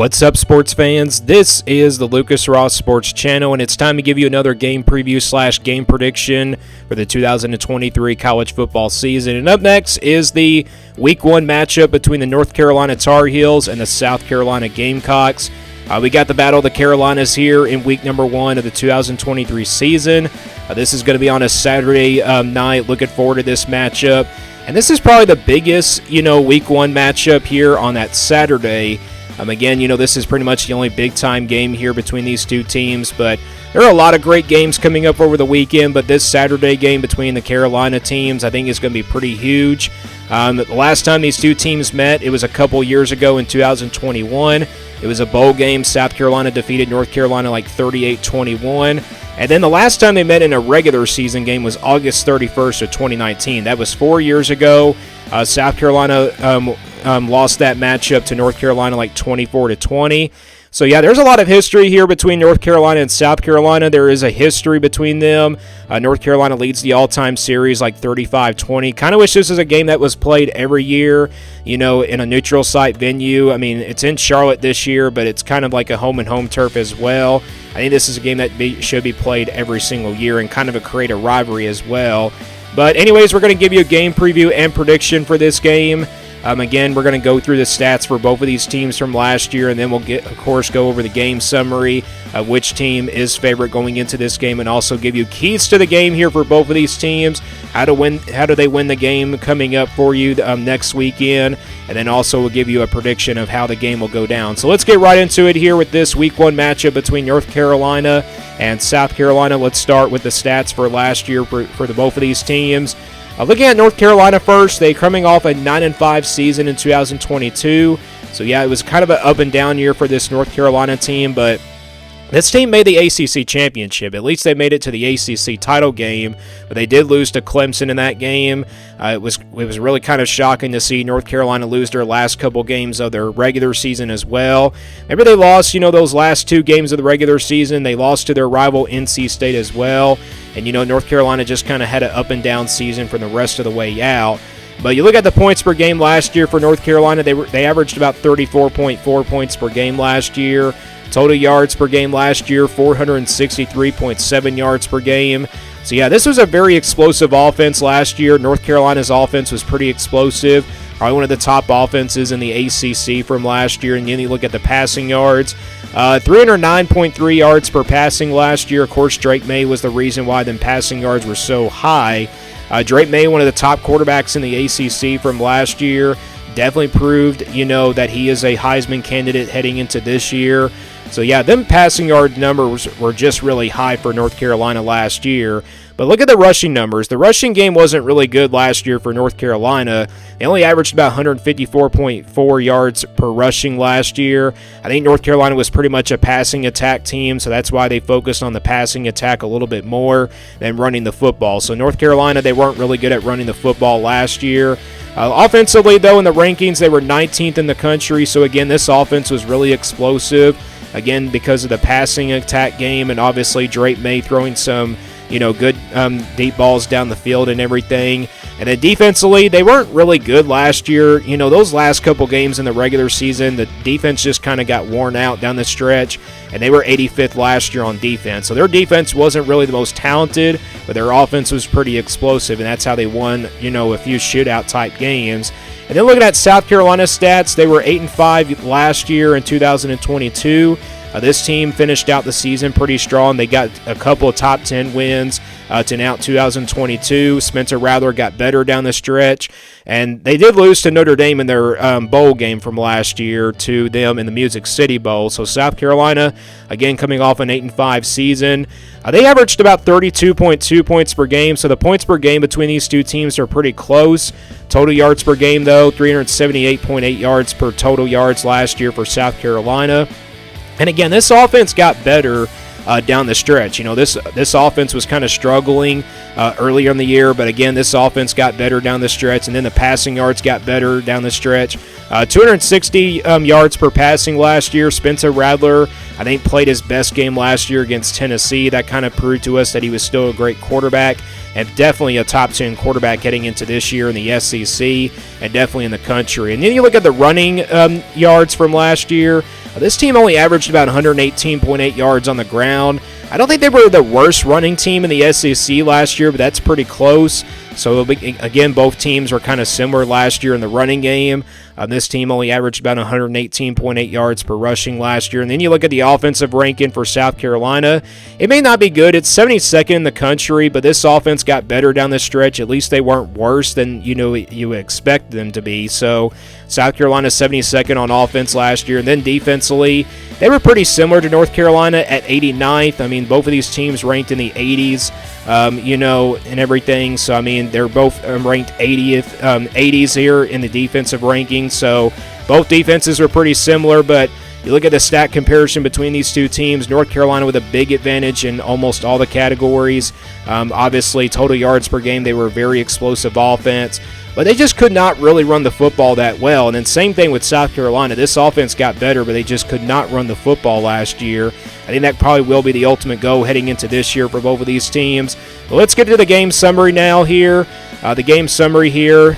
What's up, sports fans? This is the Lucas Ross Sports Channel, and it's time to give you another game preview / game prediction for the 2023 college football season. And up next is the Week 1 matchup between the North Carolina Tar Heels and the South Carolina Gamecocks. We got the Battle of the Carolinas here in week number 1 of the 2023 season. This is going to be on a Saturday night. Looking forward to this matchup. And this is probably the biggest, Week 1 matchup here on that Saturday. Again, this is pretty much the only big-time game here between these two teams, but there are a lot of great games coming up over the weekend, but this Saturday game between the Carolina teams I think is going to be pretty huge. The last time these two teams met, it was a couple years ago in 2021. It was a bowl game. South Carolina defeated North Carolina like 38-21. And then the last time they met in a regular season game was August 31st of 2019. That was 4 years ago. South Carolina lost that matchup to North Carolina like 24-20. So, yeah, there's a lot of history here between North Carolina and South Carolina. There is a history between them. North Carolina leads the all-time series like 35-20. Kind of wish this was a game that was played every year, in a neutral site venue. I mean, it's in Charlotte this year, but it's kind of like a home-and-home turf as well. I think this is a game that should be played every single year and kind of create a rivalry as well. But anyways, we're going to give you a game preview and prediction for this game. Again, we're going to go through the stats for both of these teams from last year, and then we'll, of course, go over the game summary of which team is favorite going into this game, and also give you keys to the game here for both of these teams, how do they win the game coming up for you next weekend, and then also we'll give you a prediction of how the game will go down. So let's get right into it here with this Week 1 matchup between North Carolina and South Carolina. Let's start with the stats for last year for both of these teams. Looking at North Carolina first, they coming off a 9-5 season in 2022. So, yeah, it was kind of an up and down year for this North Carolina team, but this team made the ACC championship. At least they made it to the ACC title game, but they did lose to Clemson in that game. It was really kind of shocking to see North Carolina lose their last couple games of their regular season as well. Maybe they lost, those last 2 games of the regular season. They lost to their rival NC State as well. And, North Carolina just kind of had an up and down season from the rest of the way out. But you look at the points per game last year for North Carolina, they averaged about 34.4 points per game last year. Total yards per game last year, 463.7 yards per game. So, yeah, this was a very explosive offense last year. North Carolina's offense was pretty explosive. Probably one of the top offenses in the ACC from last year. And then you look at the passing yards. 309.3 yards per passing last year. Of course, Drake May was the reason why them passing yards were so high. Drake May, one of the top quarterbacks in the ACC from last year. Definitely proved, that he is a Heisman candidate heading into this year. So, yeah, them passing yard numbers were just really high for North Carolina last year. But look at the rushing numbers. The rushing game wasn't really good last year for North Carolina. They only averaged about 154.4 yards per rushing last year. I think North Carolina was pretty much a passing attack team, so that's why they focused on the passing attack a little bit more than running the football. So North Carolina, they weren't really good at running the football last year. Offensively, though, in the rankings, they were 19th in the country. So, again, this offense was really explosive. Again, because of the passing attack game and obviously Drake May throwing some, good deep balls down the field and everything. And then defensively, they weren't really good last year. Those last couple games in the regular season, the defense just kind of got worn out down the stretch, and they were 85th last year on defense. So their defense wasn't really the most talented, but their offense was pretty explosive, and that's how they won, a few shootout-type games. And then looking at South Carolina's stats, they were 8-5 last year in 2022. This team finished out the season pretty strong. They got a couple of top 10 wins to now 2022. Spencer Rattler got better down the stretch. And they did lose to Notre Dame in their bowl game from last year to them in the Music City Bowl. So South Carolina, again, coming off an 8-5 season. They averaged about 32.2 points per game. So the points per game between these two teams are pretty close. Total yards per game, though, 378.8 yards per total yards last year for South Carolina. And again, this offense got better down the stretch. This offense was kind of struggling earlier in the year, but again, this offense got better down the stretch, and then the passing yards got better down the stretch. 260 yards per passing last year. Spencer Rattler, I think, played his best game last year against Tennessee. That kind of proved to us that he was still a great quarterback and definitely a top 10 quarterback heading into this year in the SEC and definitely in the country. And then you look at the running yards from last year. This team only averaged about 118.8 yards on the ground. I don't think they were the worst running team in the SEC last year, but that's pretty close. So, again, both teams were kind of similar last year in the running game. This team only averaged about 118.8 yards per rushing last year. And then you look at the offensive ranking for South Carolina. It may not be good. It's 72nd in the country, but this offense got better down the stretch. At least they weren't worse than you expect them to be. So South Carolina 72nd on offense last year. And then defensively, they were pretty similar to North Carolina at 89th. I mean, both of these teams ranked in the 80s, and everything. So, I mean, they're both ranked 80s here in the defensive rankings. So both defenses are pretty similar, but you look at the stat comparison between these two teams, North Carolina with a big advantage in almost all the categories. Obviously, total yards per game, they were a very explosive offense, but they just could not really run the football that well. And then same thing with South Carolina. This offense got better, but they just could not run the football last year. I think that probably will be the ultimate goal heading into this year for both of these teams. But let's get to the game summary now here. The game summary here,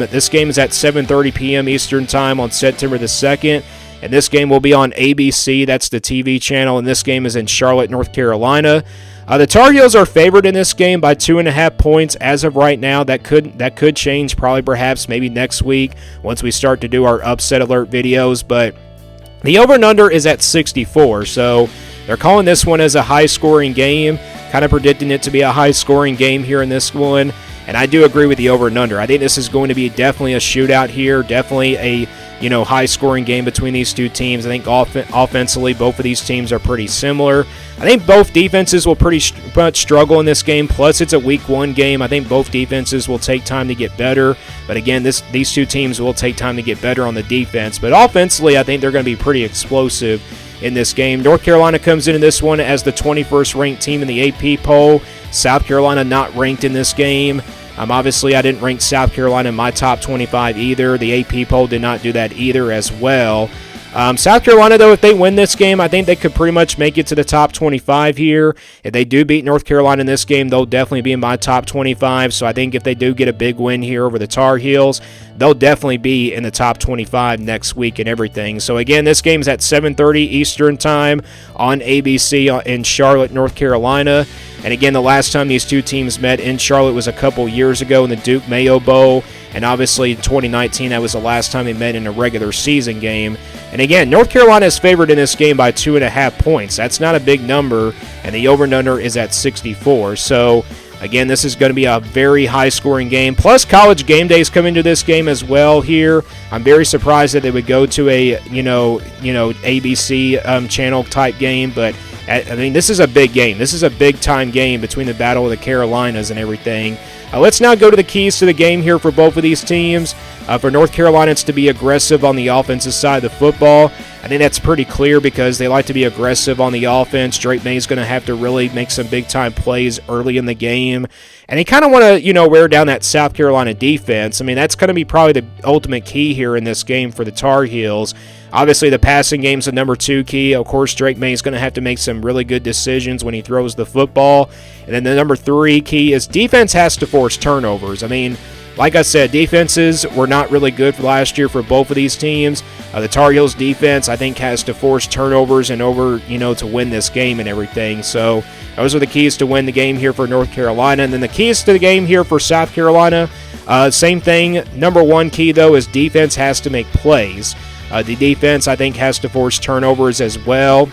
this game is at 7:30 p.m. Eastern Time on September the 2nd. And this game will be on ABC. That's the TV channel. And this game is in Charlotte, North Carolina. The Tar Heels are favored in this game by 2.5 points as of right now. That could change probably perhaps maybe next week once we start to do our upset alert videos. But the over and under is at 64. So they're calling this one as a high-scoring game, kind of predicting it to be a high-scoring game here in this one. And I do agree with the over and under. I think this is going to be definitely a shootout here, definitely a high-scoring game between these two teams. I think offensively, both of these teams are pretty similar. I think both defenses will pretty much struggle in this game. Plus, it's a Week 1 game. I think both defenses will take time to get better. But again, these two teams will take time to get better on the defense. But offensively, I think they're going to be pretty explosive in this game. North Carolina comes into this one as the 21st ranked team in the AP poll. South Carolina not ranked in this game. Obviously, I didn't rank South Carolina in my top 25 either. The AP poll did not do that either as well. South Carolina, though, if they win this game, I think they could pretty much make it to the top 25 here. If they do beat North Carolina in this game, they'll definitely be in my top 25. So I think if they do get a big win here over the Tar Heels, they'll definitely be in the top 25 next week and everything. So again, this game is at 7:30 Eastern Time on ABC in Charlotte, North Carolina. And again, the last time these two teams met in Charlotte was a couple years ago in the Duke Mayo Bowl. And obviously, in 2019, that was the last time they met in a regular season game. And again, North Carolina is favored in this game by 2.5 points. That's not a big number, and the over and under is at 64. So, again, this is going to be a very high-scoring game. Plus, College game days come into this game as well here. I'm very surprised that they would go to a, ABC channel type game, but I mean, this is a big game. This is a big-time game between the Battle of the Carolinas and everything. Let's now go to the keys to the game here for both of these teams. For North Carolina, it's to be aggressive on the offensive side of the football. I think that's pretty clear because they like to be aggressive on the offense. Drake May is going to have to really make some big-time plays early in the game. And they kind of want to, wear down that South Carolina defense. I mean, that's going to be probably the ultimate key here in this game for the Tar Heels. Obviously, the passing game's the number 2 key. Of course, Drake May is going to have to make some really good decisions when he throws the football. And then the number 3 key is defense has to force turnovers. I mean, like I said, defenses were not really good for last year for both of these teams. The Tar Heels defense, I think, has to force turnovers and to win this game and everything. So those are the keys to win the game here for North Carolina. And then the keys to the game here for South Carolina, same thing. Number 1 key, though, is defense has to make plays. The defense, I think, has to force turnovers as well.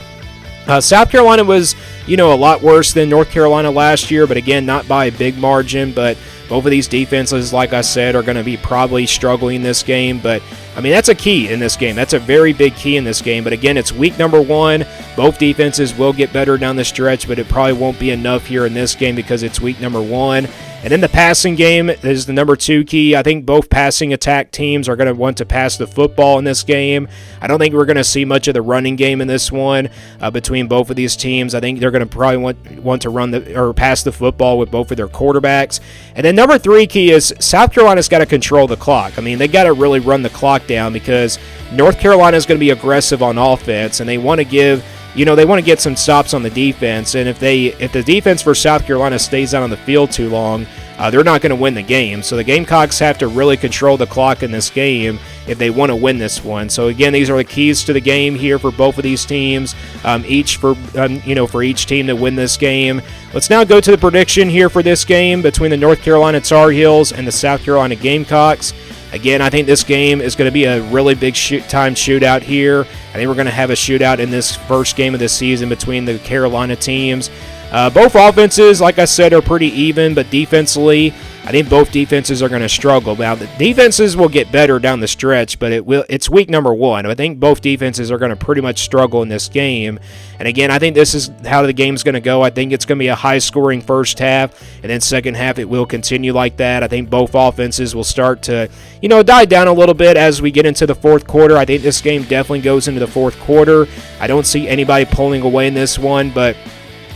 South Carolina was, a lot worse than North Carolina last year, but again, not by a big margin. But both of these defenses, like I said, are going to be probably struggling this game. But, I mean, that's a key in this game. That's a very big key in this game. But again, it's week number 1. Both defenses will get better down the stretch, but it probably won't be enough here in this game because it's week number 1. And then the passing game is the number 2 key. I think both passing attack teams are going to want to pass the football in this game. I don't think we're going to see much of the running game in this one between both of these teams. I think they're going to probably want to pass the football with both of their quarterbacks. And then number 3 key is South Carolina's got to control the clock. I mean, they got to really run the clock down because North Carolina is going to be aggressive on offense, and they want to give they want to get some stops on the defense. And if the defense for South Carolina stays out on the field too long, they're not going to win the game. So the Gamecocks have to really control the clock in this game if they want to win this one. So again, these are the keys to the game here for both of these teams, for each team to win this game. Let's now go to the prediction here for this game between the North Carolina Tar Heels and the South Carolina Gamecocks. Again, I think this game is going to be a really big time shootout here. I think we're going to have a shootout in this first game of the season between the Carolina teams. Both offenses, like I said, are pretty even, but defensively, I think both defenses are going to struggle. Now, the defenses will get better down the stretch, but it's week number 1. I think both defenses are going to pretty much struggle in this game. And again, I think this is how the game's going to go. I think it's going to be a high-scoring first half, and then second half it will continue like that. I think both offenses will start to, die down a little bit as we get into the fourth quarter. I think this game definitely goes into the fourth quarter. I don't see anybody pulling away in this one, but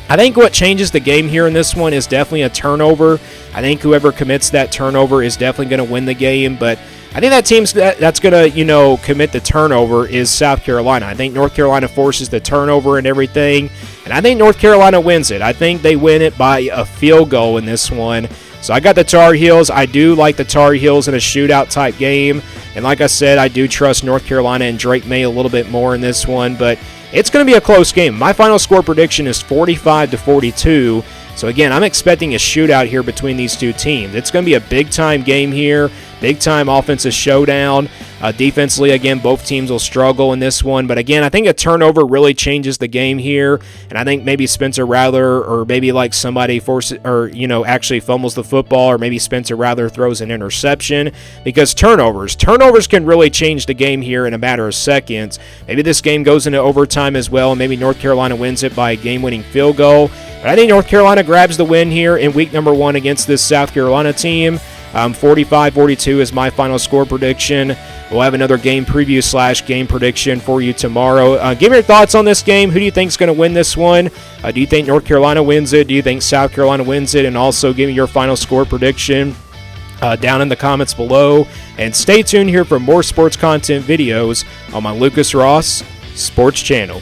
I think what changes the game here in this one is definitely a turnover. I think whoever commits that turnover is definitely going to win the game, but I think that team that's going to, commit the turnover is South Carolina. I think North Carolina forces the turnover and everything, and I think North Carolina wins it. I think they win it by a field goal in this one. So I got the Tar Heels. I do like the Tar Heels in a shootout type game, and like I said, I do trust North Carolina and Drake May a little bit more in this one, but it's going to be a close game. My final score prediction is 45-42. So again, I'm expecting a shootout here between these two teams. It's going to be a big-time game here, big-time offensive showdown. Defensively, again, both teams will struggle in this one. But again, I think a turnover really changes the game here. And I think maybe Spencer Rattler or maybe like somebody actually fumbles the football, or maybe Spencer Rattler throws an interception, because turnovers can really change the game here in a matter of seconds. Maybe this game goes into overtime as well, and maybe North Carolina wins it by a game-winning field goal. But I think North Carolina grabs the win here in week number 1 against this South Carolina team. 45-42 is my final score prediction. We'll have another game preview / game prediction for you tomorrow. Give me your thoughts on this game. Who do you think is going to win this one? Do you think North Carolina wins it? Do you think South Carolina wins it? And also give me your final score prediction down in the comments below. And stay tuned here for more sports content videos on my Lucas Ross Sports channel.